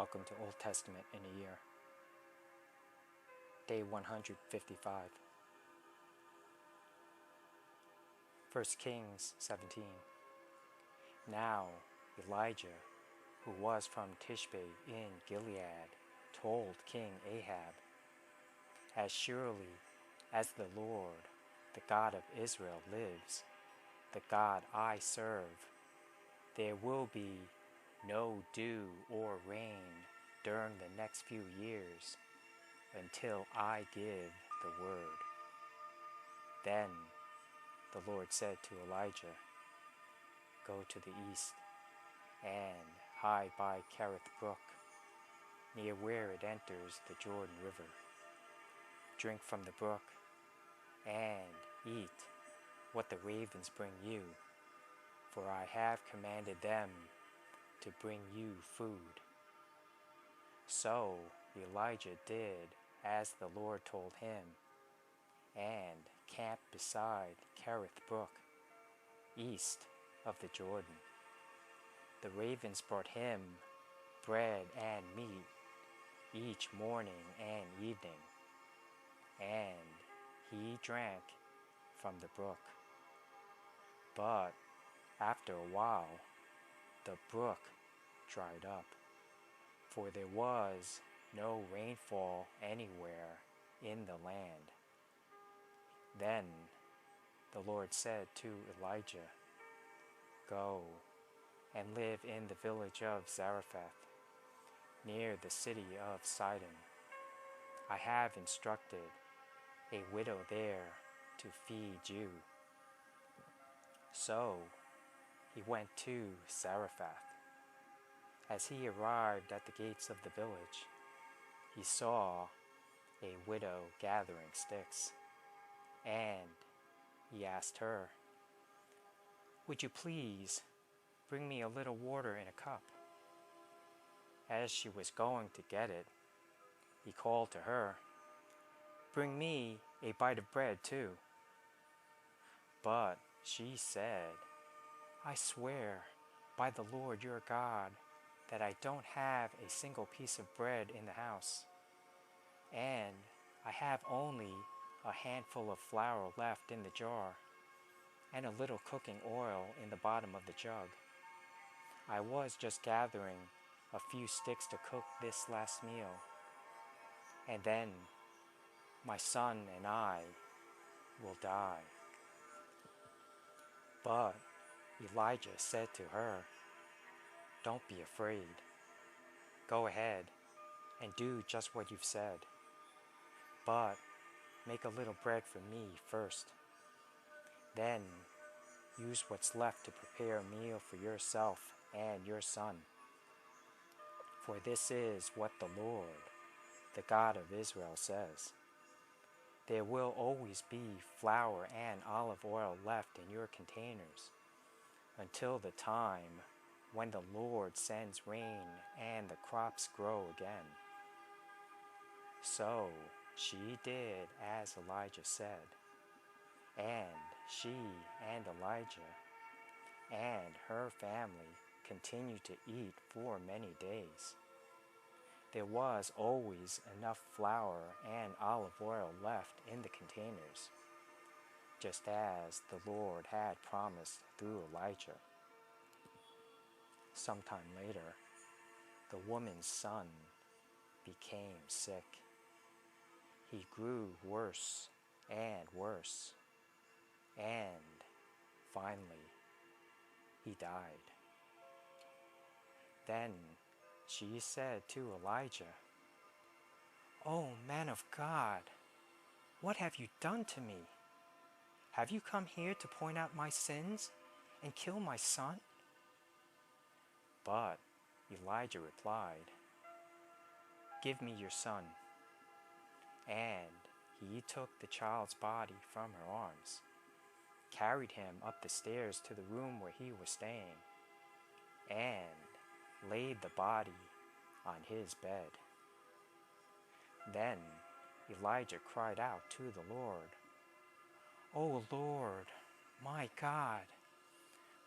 Welcome to Old Testament in a Year. Day 155. 1 Kings 17. Now Elijah, who was from Tishbe in Gilead, told King Ahab, "As surely as the Lord, the God of Israel, lives, the God I serve, there will be no dew or rain during the next few years until I give the word." Then the Lord said to Elijah, "Go to the east and hide by Kerith Brook, near where it enters the Jordan River. Drink from the brook and eat what the ravens bring you, for I have commanded them to bring you food." So Elijah did as the Lord told him, and camped beside Kerith Brook, east of the Jordan. The ravens brought him bread and meat each morning and evening, and he drank from the brook. But after a while, the brook dried up, for there was no rainfall anywhere in the land. Then the Lord said to Elijah, "Go and live in the village of Zarephath, near the city of Sidon. I have instructed a widow there to feed you." So he went to Zarephath. As he arrived at the gates of the village, he saw a widow gathering sticks, and he asked her, "Would you please bring me a little water in a cup?" As she was going to get it, he called to her, "Bring me a bite of bread too." But she said, "I swear by the Lord your God that I don't have a single piece of bread in the house, and I have only a handful of flour left in the jar, and a little cooking oil in the bottom of the jug. I was just gathering a few sticks to cook this last meal, and then my son and I will die." But Elijah said to her, "Don't be afraid. Go ahead and do just what you've said. But make a little bread for me first. Then use what's left to prepare a meal for yourself and your son. For this is what the Lord, the God of Israel, says. There will always be flour and olive oil left in your containers until the time when the Lord sends rain and the crops grow again." So she did as Elijah said, and she and Elijah and her family continued to eat for many days. There was always enough flour and olive oil left in the containers, just as the Lord had promised through Elijah. Sometime later, the woman's son became sick. He grew worse and worse, and finally he died. Then she said to Elijah, "O man of God, what have you done to me? Have you come here to point out my sins and kill my son?" But Elijah replied, "Give me your son." And he took the child's body from her arms, carried him up the stairs to the room where he was staying, and laid the body on his bed. Then Elijah cried out to the Lord, "O Lord, my God,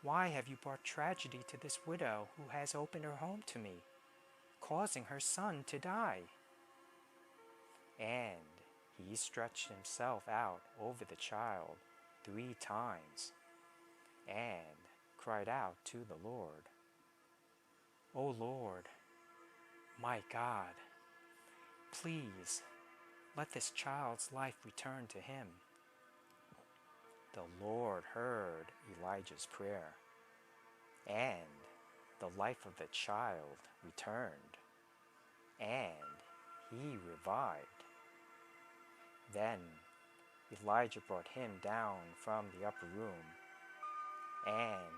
why have you brought tragedy to this widow who has opened her home to me? causing her son to die. And he stretched himself out over the child 3 times and cried out to the Lord, "O Lord, my God, please let this child's life return to him." The Lord heard Elijah's prayer, and the life of the child returned, and he revived. Then Elijah brought him down from the upper room and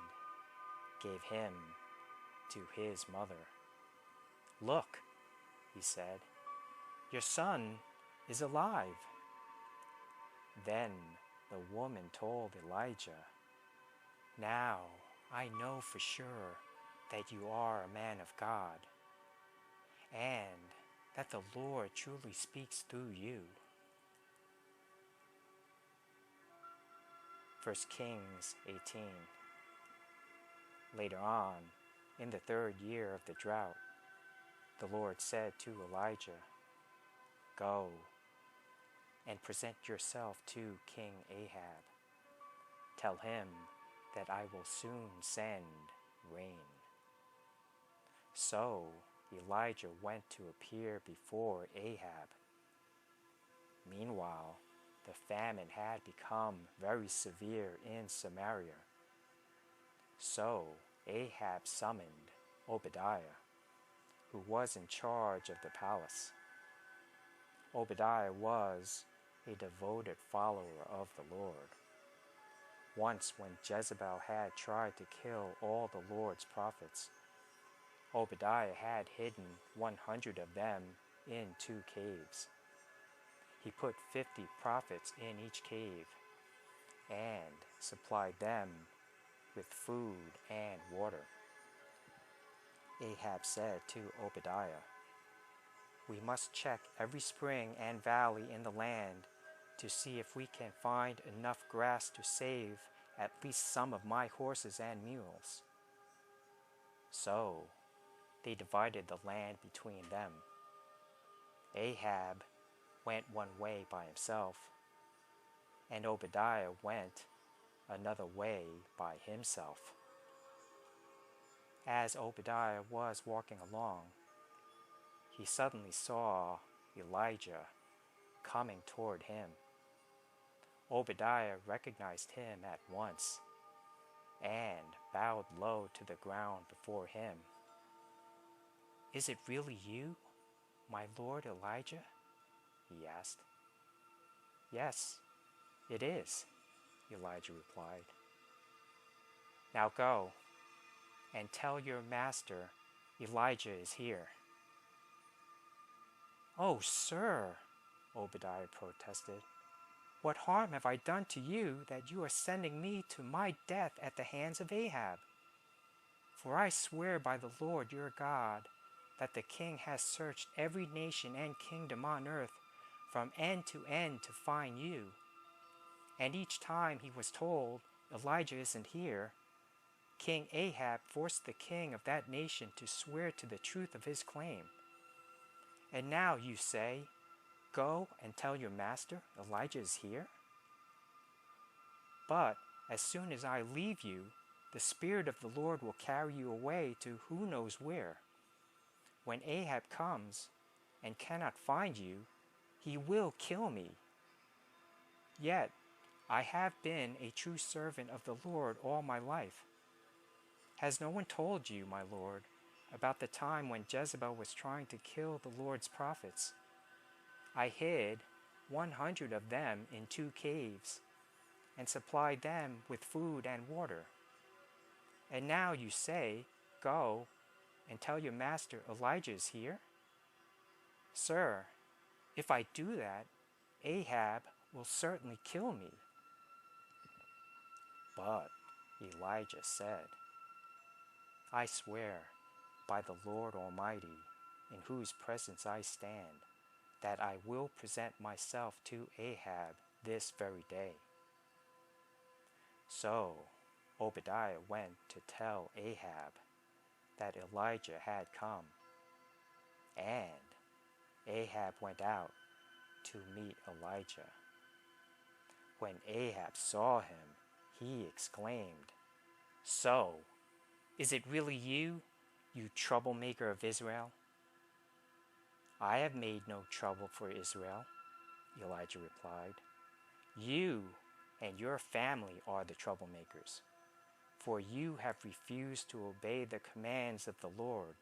gave him to his mother. "Look," he said, "your son is alive." Then the woman told Elijah, "Now I know for sure that you are a man of God, and that the Lord truly speaks through you." 1 Kings 18. Later on, in the 3rd year of the drought, the Lord said to Elijah, "Go and present yourself to King Ahab. Tell him that I will soon send rain." So Elijah went to appear before Ahab. Meanwhile, the famine had become very severe in Samaria. So Ahab summoned Obadiah, who was in charge of the palace. Obadiah was a devoted follower of the Lord. Once when Jezebel had tried to kill all the Lord's prophets, Obadiah had hidden 100 of them in 2 caves. He put 50 prophets in each cave and supplied them with food and water. Ahab said to Obadiah, "We must check every spring and valley in the land to see if we can find enough grass to save at least some of my horses and mules." So they divided the land between them. Ahab went one way by himself, and Obadiah went another way by himself. As Obadiah was walking along, he suddenly saw Elijah coming toward him. Obadiah recognized him at once and bowed low to the ground before him. "Is it really you, my lord Elijah?" he asked. "Yes, it is," Elijah replied. "Now go and tell your master Elijah is here." "Oh, sir," Obadiah protested, "what harm have I done to you that you are sending me to my death at the hands of Ahab? For I swear by the Lord your God that the king has searched every nation and kingdom on earth from end to end to find you. And each time he was told, 'Elijah isn't here,' King Ahab forced the king of that nation to swear to the truth of his claim. And now you say, 'Go and tell your master Elijah is here'? But as soon as I leave you, the Spirit of the Lord will carry you away to who knows where. When Ahab comes and cannot find you, he will kill me. Yet I have been a true servant of the Lord all my life. Has no one told you, my Lord, about the time when Jezebel was trying to kill the Lord's prophets? I hid 100 of them in 2 caves and supplied them with food and water. And now you say, 'Go and tell your master Elijah is here'? Sir, if I do that, Ahab will certainly kill me." But Elijah said, "I swear by the Lord Almighty, in whose presence I stand, that I will present myself to Ahab this very day." So Obadiah went to tell Ahab that Elijah had come. And Ahab went out to meet Elijah. When Ahab saw him, he exclaimed, "So, is it really you, you troublemaker of Israel?" "I have made no trouble for Israel," Elijah replied. "You and your family are the troublemakers, for you have refused to obey the commands of the Lord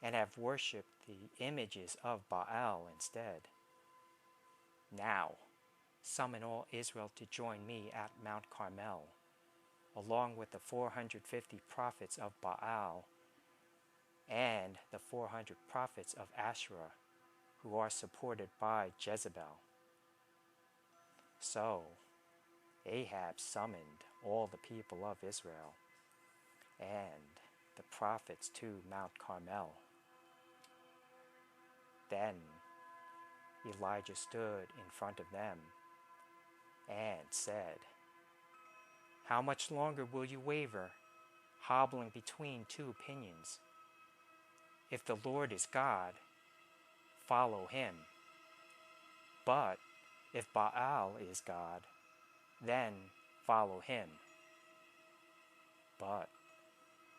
and have worshipped the images of Baal instead. Now, summon all Israel to join me at Mount Carmel, along with the 450 prophets of Baal and the 400 prophets of Asherah, who are supported by Jezebel." So Ahab summoned all the people of Israel and the prophets to Mount Carmel. Then Elijah stood in front of them and said, "How much longer will you waver, hobbling between two opinions? If the Lord is God, follow him. But if Baal is God, then follow him." But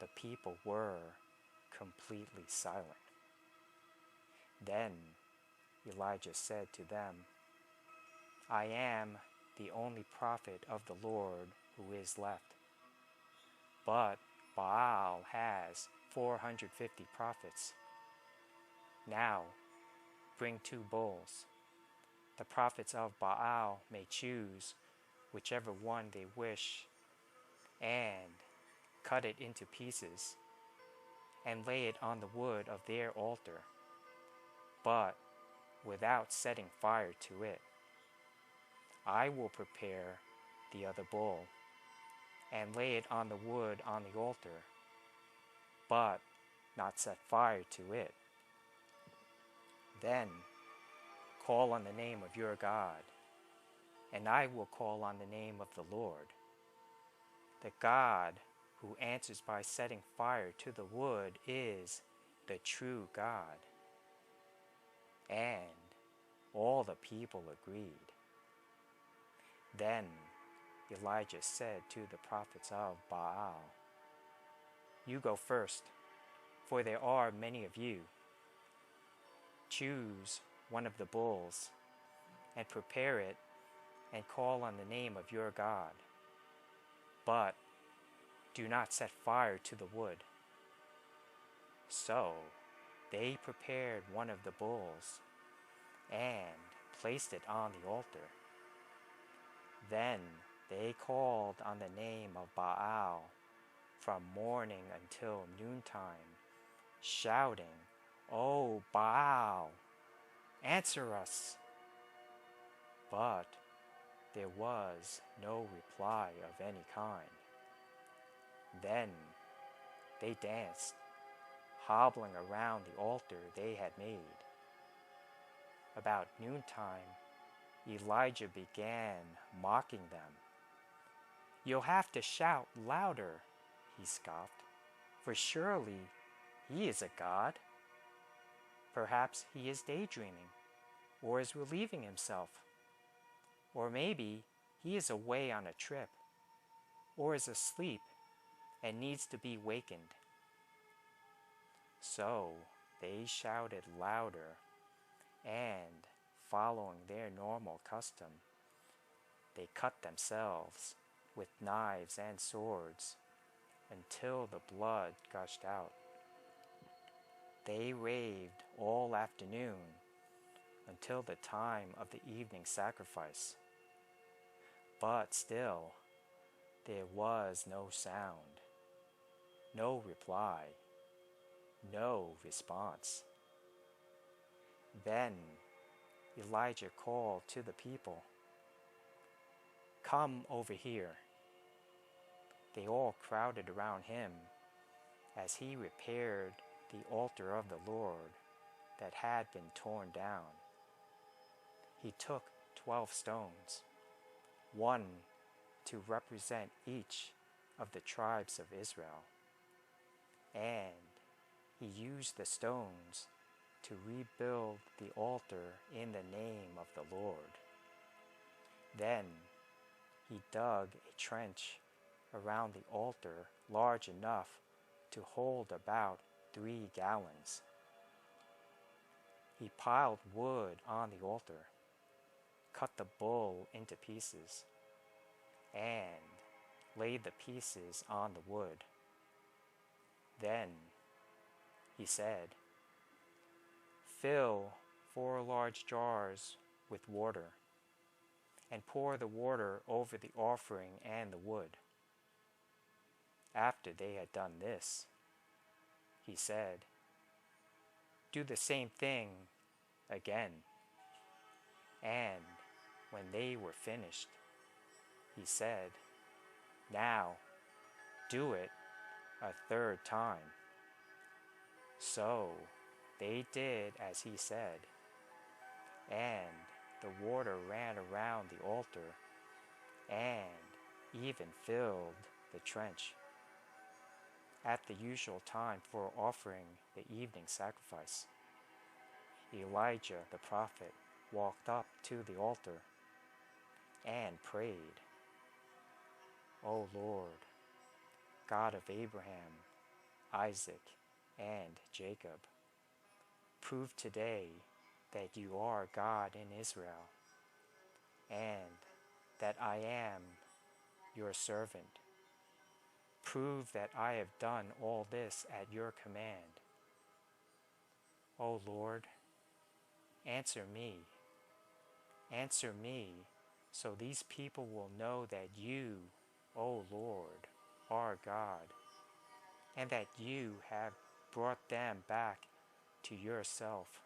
the people were completely silent. Then Elijah said to them, "I am the only prophet of the Lord who is left. But Baal has 450 prophets. Now bring 2 bulls. The prophets of Baal may choose whichever one they wish, and cut it into pieces, and lay it on the wood of their altar, but without setting fire to it. I will prepare the other bull, and lay it on the wood on the altar, but not set fire to it. Then call on the name of your God, and I will call on the name of the Lord. The God who answers by setting fire to the wood is the true God." And all the people agreed. Then Elijah said to the prophets of Baal, "You go first, for there are many of you. Choose one of the bulls, and prepare it, and call on the name of your God. But do not set fire to the wood." So they prepared one of the bulls, and placed it on the altar. Then they called on the name of Baal from morning until noontime, shouting, "O Baal, answer us!" But there was no reply of any kind. Then they danced, hobbling around the altar they had made. About noontime, Elijah began mocking them. "You'll have to shout louder," he scoffed, "for surely he is a god. Perhaps he is daydreaming, or is relieving himself. Or maybe he is away on a trip, or is asleep and needs to be wakened." So they shouted louder, and following their normal custom, they cut themselves with knives and swords until the blood gushed out. They raved all afternoon until the time of the evening sacrifice. But still, there was no sound, no reply, no response. Then Elijah called to the people, "Come over here." They all crowded around him as he repaired the altar of the Lord that had been torn down. He took 12 stones, one to represent each of the tribes of Israel, and he used the stones to rebuild the altar in the name of the Lord. Then he dug a trench around the altar large enough to hold about 3 gallons. He piled wood on the altar, cut the bull into pieces, and laid the pieces on the wood. Then he said, "Fill 4 large jars with water, and pour the water over the offering and the wood." After they had done this, he said, "Do the same thing again." And when they were finished, he said, "Now do it a 3rd time." So they did as he said, and the water ran around the altar and even filled the trench. At the usual time for offering the evening sacrifice, Elijah the prophet walked up to the altar and prayed, "O Lord, God of Abraham, Isaac, and Jacob, prove today that you are God in Israel, and that I am your servant. Prove that I have done all this at your command. O Lord, answer me, so these people will know that you, O Lord, are God, and that you have brought them back to yourself."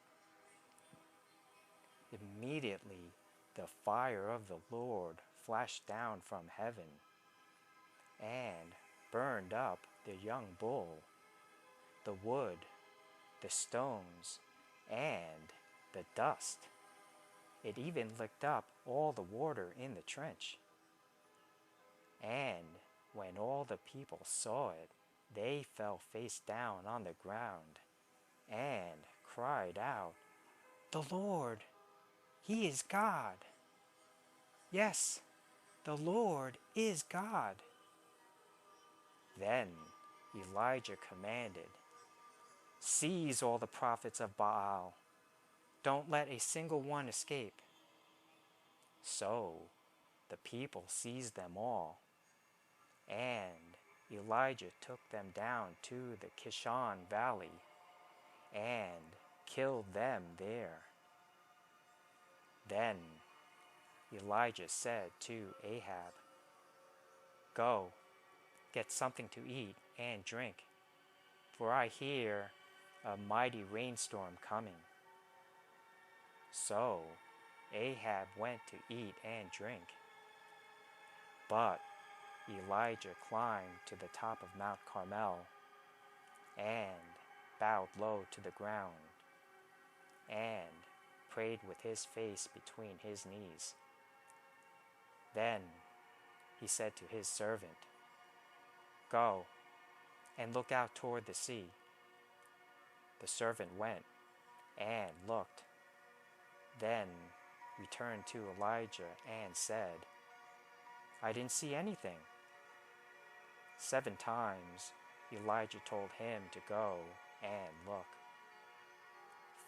Immediately the fire of the Lord flashed down from heaven and burned up the young bull, the wood, the stones, and the dust. It even licked up all the water in the trench. And when all the people saw it, they fell face down on the ground and cried out, "The Lord, He is God! Yes, the Lord is God!" Then Elijah commanded, "Seize all the prophets of Baal. Don't let a single one escape." So the people seized them all, and Elijah took them down to the Kishon Valley and killed them there. Then Elijah said to Ahab, "Go, get something to eat and drink, for I hear a mighty rainstorm coming." So Ahab went to eat and drink. But Elijah climbed to the top of Mount Carmel and bowed low to the ground and prayed with his face between his knees. Then he said to his servant, "Go and look out toward the sea." The servant went and looked, then returned to Elijah and said, "I didn't see anything." 7 times Elijah told him to go and look.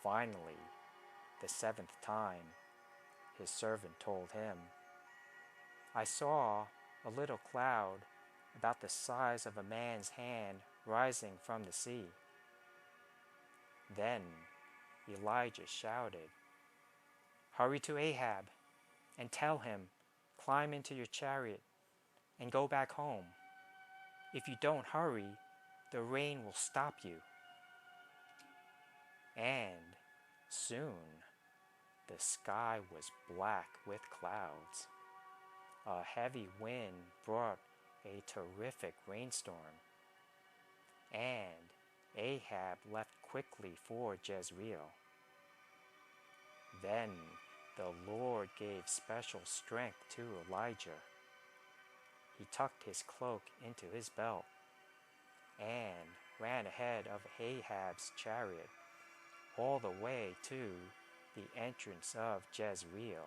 Finally, the 7th time, his servant told him, "I saw a little cloud about the size of a man's hand rising from the sea." Then Elijah shouted, "Hurry to Ahab and tell him, 'Climb into your chariot and go back home. If you don't hurry, the rain will stop you.'" And soon the sky was black with clouds. A heavy wind brought a terrific rainstorm, and Ahab left quickly for Jezreel. Then the Lord gave special strength to Elijah. He tucked his cloak into his belt and ran ahead of Ahab's chariot, all the way to the entrance of Jezreel.